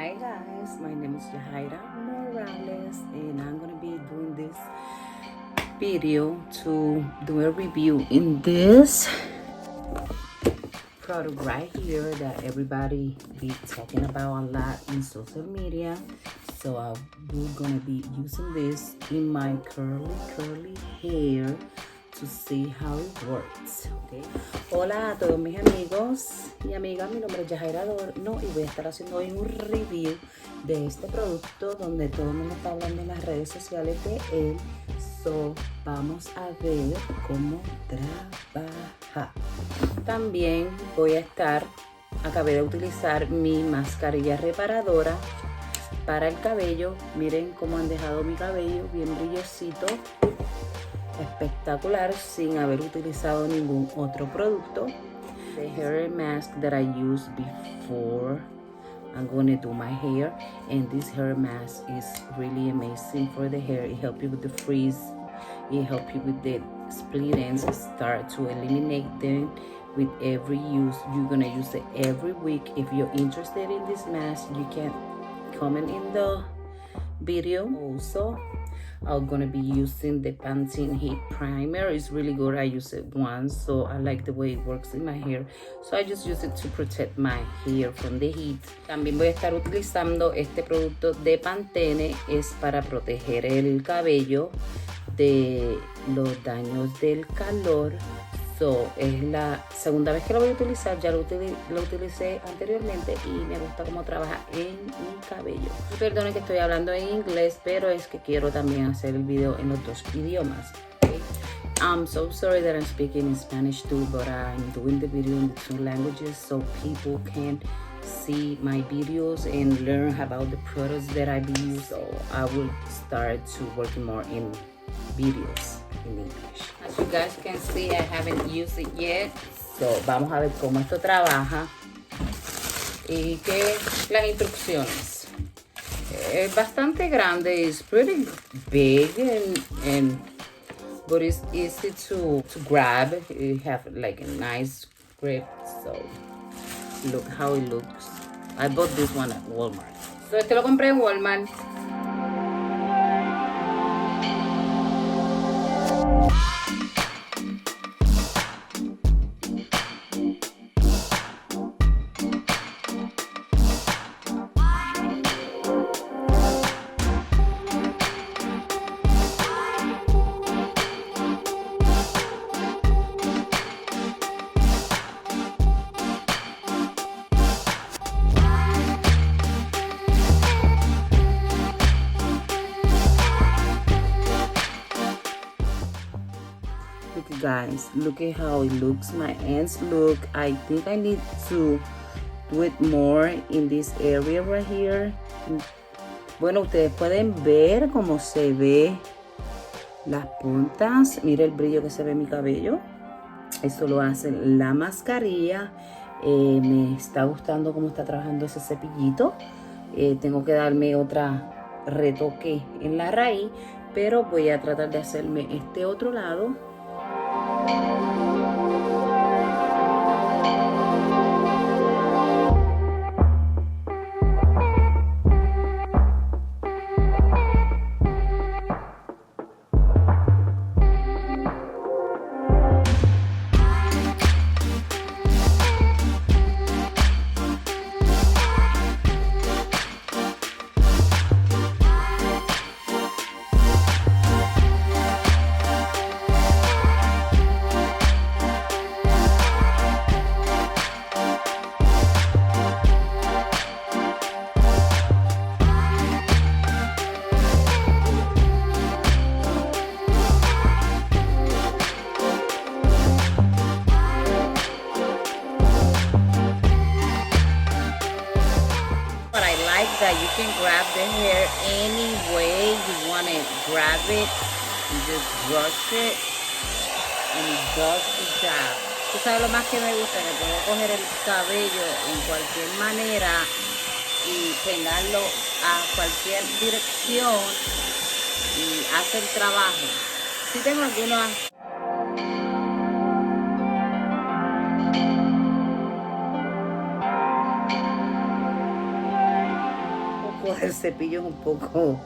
Hi guys, my name is Jaír and I'm gonna be doing this video to do a review in this product right here that everybody be talking about a lot in social media. So we're gonna be using this in my curly hair to see how it works. Okay. Hola a todos mis amigos y amigas, mi nombre es Jaír y voy a estar haciendo hoy un review de este producto donde todo el mundo está hablando en las redes sociales de él. So vamos a ver cómo trabaja. También acabé de utilizar mi mascarilla reparadora para el cabello. Miren cómo han dejado mi cabello bien brillosito, espectacular, sin haber utilizado ningún otro producto. The hair mask that I used before I'm gonna do my hair, and this hair mask is really amazing for the hair. It helps you with the frizz, it helps you with the split ends, start to eliminate them with every use. You're gonna use it every week. If you're interested in this mask, you can comment in the video. Also, I'm gonna be using the Pantene Heat Primer. It's really good. I use it once, so I like the way it works in my hair. So I just use it to protect my hair from the heat. También voy a estar utilizando este producto de Pantene. Es para proteger el cabello de los daños del calor. Es la segunda vez que lo voy a utilizar. Ya lo utilicé anteriormente y me gusta cómo trabaja en mi cabello. Y perdonen que estoy hablando en inglés, pero es que quiero también hacer el video en los dos idiomas. Okay? I'm so sorry that I'm speaking in Spanish too, but I'm doing the video in the two languages so people can see my videos and learn about the products that I use. So I will start to working more in videos in English. As you guys can see, I haven't used it yet. So vamos a ver cómo esto trabaja y que las instrucciones. Es bastante grande, it's pretty big but it's easy to grab. It have like a nice grip. So look how it looks. I bought this one at Walmart. So este lo compré en Walmart. Guys, look at how it looks. My ends look, I think I need to do it more in this area right here. Bueno, ustedes pueden ver cómo se ve las puntas. Mira el brillo que se ve en mi cabello. Eso lo hace la mascarilla. Me está gustando cómo está trabajando ese cepillito. Tengo que darme otra retoque en la raíz, pero voy a tratar de hacerme este otro lado. That you can grab the hair any way you want to grab it. You just brush it and it does the job. Tú sabes lo más que me gusta, que puedo coger el cabello en cualquier manera y peinarlo a cualquier dirección y hace el trabajo. Sí tengo algunos truco del cepillo es un poco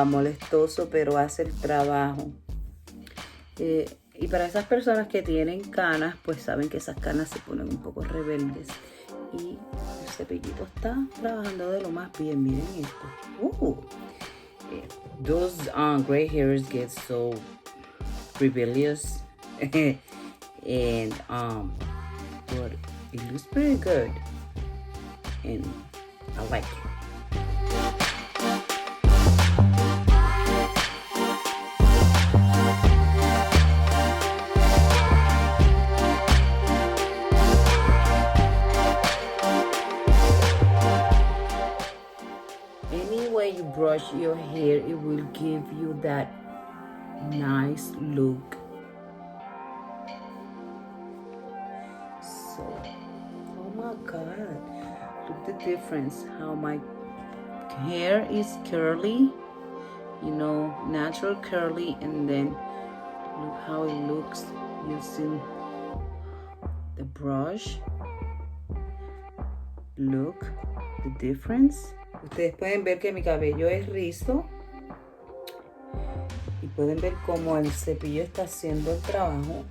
molestoso, pero hace el trabajo. Y para esas personas que tienen canas, pues saben que esas canas se ponen un poco rebeldes. Y el cepillito está trabajando de lo más bien. Miren esto. Those gray hairs get so rebellious. And but it looks pretty good. And I like it. Any way you brush your hair, it will give you that nice look. So, oh my God, look the difference. How my hair is curly, you know, natural curly, and then look how it looks using the brush. Look the difference. Ustedes pueden ver que mi cabello es rizo y pueden ver cómo el cepillo está haciendo el trabajo.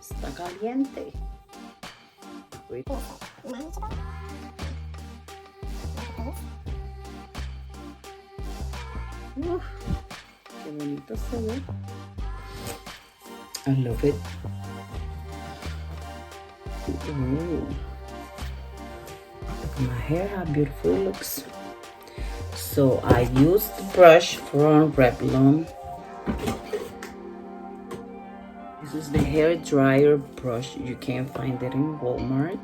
Está caliente. Qué bonito se ve. I love it. Ooh. Look at my hair, how beautiful it looks. So I used the brush from Revlon. This is the hair dryer brush. You can find it in Walmart.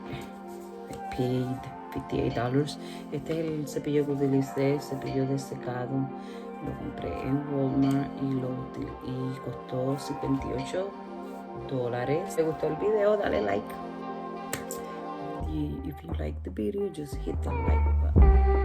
I paid $58. Este es el cepillo que utilicé, cepillo de secado. Lo compré en Walmart y costó $58. Si te gustó el video, dale like. If you like the video, just hit the like button.